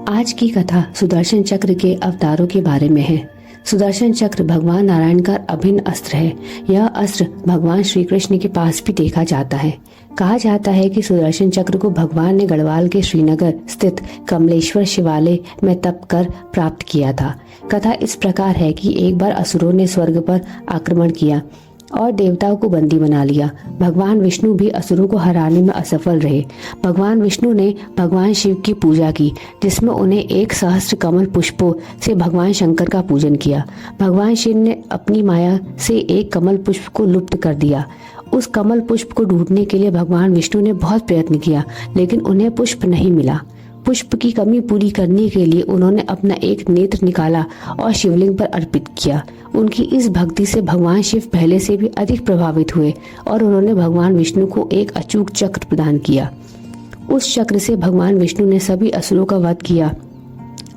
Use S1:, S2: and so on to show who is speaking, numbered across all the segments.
S1: आज की कथा सुदर्शन चक्र के अवतारों के बारे में है। सुदर्शन चक्र भगवान नारायण का अभिन्न अस्त्र है। यह अस्त्र भगवान श्री कृष्ण के पास भी देखा जाता है। कहा जाता है कि सुदर्शन चक्र को भगवान ने गढ़वाल के श्रीनगर स्थित कमलेश्वर शिवालय में तप कर प्राप्त किया था। कथा इस प्रकार है कि एक बार असुरों ने स्वर्ग पर आक्रमण किया और देवताओं को बंदी बना लिया। भगवान विष्णु भी असुरों को हराने में असफल रहे। भगवान विष्णु ने भगवान शिव की पूजा की, जिसमें उन्हें 1 सहस्त्र कमल पुष्पों से भगवान शंकर का पूजन किया। भगवान शिव ने अपनी माया से एक कमल पुष्प को लुप्त कर दिया। उस कमल पुष्प को ढूंढने के लिए भगवान विष्णु ने बहुत प्रयत्न किया, लेकिन उन्हें पुष्प नहीं मिला। पुष्प की कमी पूरी करने के लिए उन्होंने अपना एक नेत्र निकाला और शिवलिंग पर अर्पित किया। उनकी इस भक्ति से भगवान शिव पहले से भी अधिक प्रभावित हुए और उन्होंने भगवान विष्णु को एक अचूक चक्र प्रदान किया। उस चक्र से भगवान विष्णु ने सभी असुरों का वध किया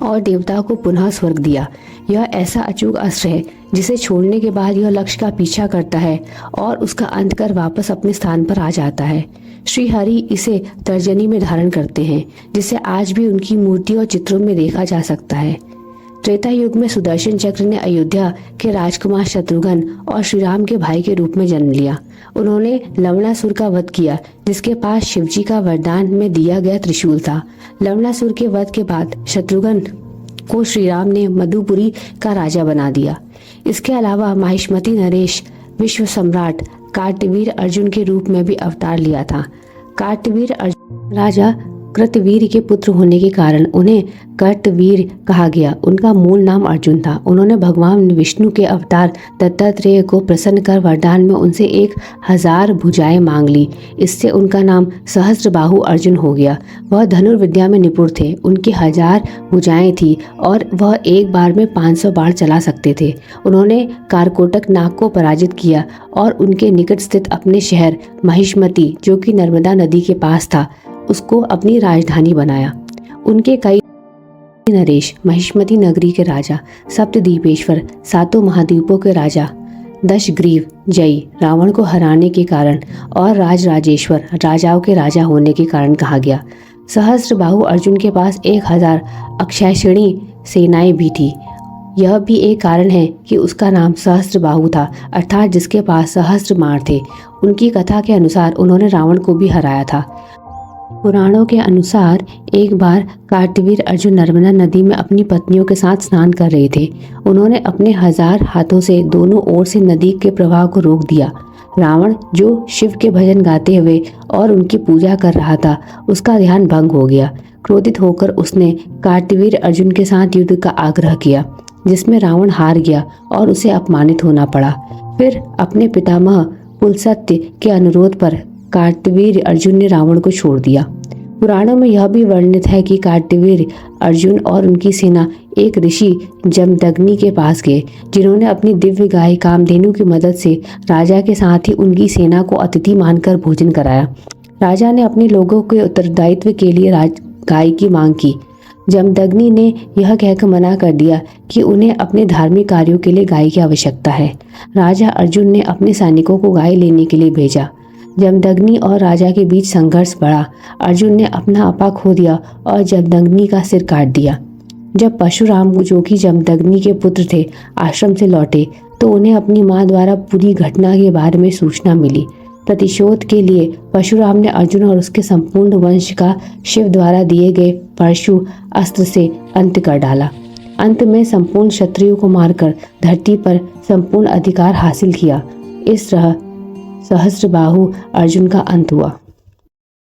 S1: और देवताओं को पुनः स्वर्ग दिया। यह ऐसा अचूक अस्त्र है जिसे छोड़ने के बाद यह लक्ष्य का पीछा करता है और उसका अंत कर वापस अपने स्थान पर आ जाता है। श्री हरि इसे तर्जनी में धारण करते हैं, जिसे आज भी उनकी मूर्ति और चित्रों में देखा जा सकता है। त्रेता युग में सुदर्शन चक्र ने अयोध्या के राजकुमार शत्रुघ्न और श्री राम के भाई के रूप में जन्म लिया। उन्होंने लवणासुर का वध किया, जिसके पास शिवजी का वरदान में दिया गया त्रिशूल था। लवणासुर के वध के बाद शत्रुघ्न को श्री राम ने मधुपुरी का राजा बना दिया। इसके अलावा महिष्मती नरेश विश्व सम्राट कार्तवीर अर्जुन के रूप में भी अवतार लिया था। कार्तवीर अर्जुन राजा कृतवीर के पुत्र होने के कारण उन्हें कर्तवीर कहा गया। उनका मूल नाम अर्जुन था। उन्होंने भगवान विष्णु के अवतार दत्तात्रेय को प्रसन्न कर वरदान में उनसे 1000 भुजाएं मांग ली। इससे उनका नाम सहस्त्रबाहु अर्जुन हो गया। वह धनुर्विद्या में निपुण थे। उनकी 1000 भुजाएं थी और वह एक बार में 500 बाण चला सकते थे। उन्होंने कारकोटक नाग को पराजित किया और उनके निकट स्थित अपने शहर महिष्मती, जो कि नर्मदा नदी के पास था, उसको अपनी राजधानी बनाया। उनके कई नरेश महिष्मती नगरी के राजा, सप्तद्वीपेश्वर, 7 महाद्वीपों के राजा, दशग्रीव जयी रावण को हराने के कारण और राजराजेश्वर राजाओं के राजा होने के कारण कहा गया। सहस्त्रबाहु अर्जुन के पास 1000 अक्षयश्रेणी सेनाएं भी थी। यह भी एक कारण है कि उसका नाम सहस्त्रबाहु था, अर्थात जिसके पास सहस्त्र मार थे। उनकी कथा के अनुसार उन्होंने रावण को भी हराया था। पुराणों के अनुसार एक बार कार्तवीर अर्जुन नर्मदा नदी में अपनी पत्नियों के साथ स्नान कर रहे थे। उन्होंने अपने 1000 हाथों से दोनों ओर से नदी के प्रवाह को रोक दिया। रावण, जो शिव के भजन गाते हुए और उनकी पूजा कर रहा था, उसका ध्यान भंग हो गया। क्रोधित होकर उसने कार्तवीर अर्जुन के साथ युद्ध का आग्रह किया, जिसमें रावण हार गया और उसे अपमानित होना पड़ा। फिर अपने पितामह पुलस्त्य के अनुरोध पर कार्तवीर अर्जुन ने रावण को छोड़ दिया। पुराणों में यह भी वर्णित है कि कार्तवीर अर्जुन और उनकी सेना एक ऋषि जमदग्नि के पास गए, जिन्होंने अपनी दिव्य गाय कामधेनु की मदद से राजा के साथ ही उनकी सेना को अतिथि मानकर भोजन कराया। राजा ने अपने लोगों के उत्तरदायित्व के लिए गाय की मांग की। जमदग्नि ने यह कहकर मना कर दिया कि उन्हें अपने धार्मिक कार्यों के लिए गाय की आवश्यकता है। राजा अर्जुन ने अपने सैनिकों को गाय लेने के लिए भेजा। जमदग्नि और राजा के बीच संघर्ष बढ़ा। अर्जुन ने अपना आपा खो दिया और जमदग्नि का सिर काट दिया। जब परशुराम, जो कि जमदग्नि के पुत्र थे, आश्रम से लौटे तो उन्हें अपनी मां द्वारा पूरी घटना के बारे में सूचना मिली। प्रतिशोध के लिए परशुराम ने अर्जुन और उसके संपूर्ण वंश का शिव द्वारा दिए गए परशु अस्त्र से अंत कर डाला। अंत में संपूर्ण क्षत्रियों को मारकर धरती पर संपूर्ण अधिकार हासिल किया। इस तरह सहस्त्रबाहु अर्जुन का अंत हुआ।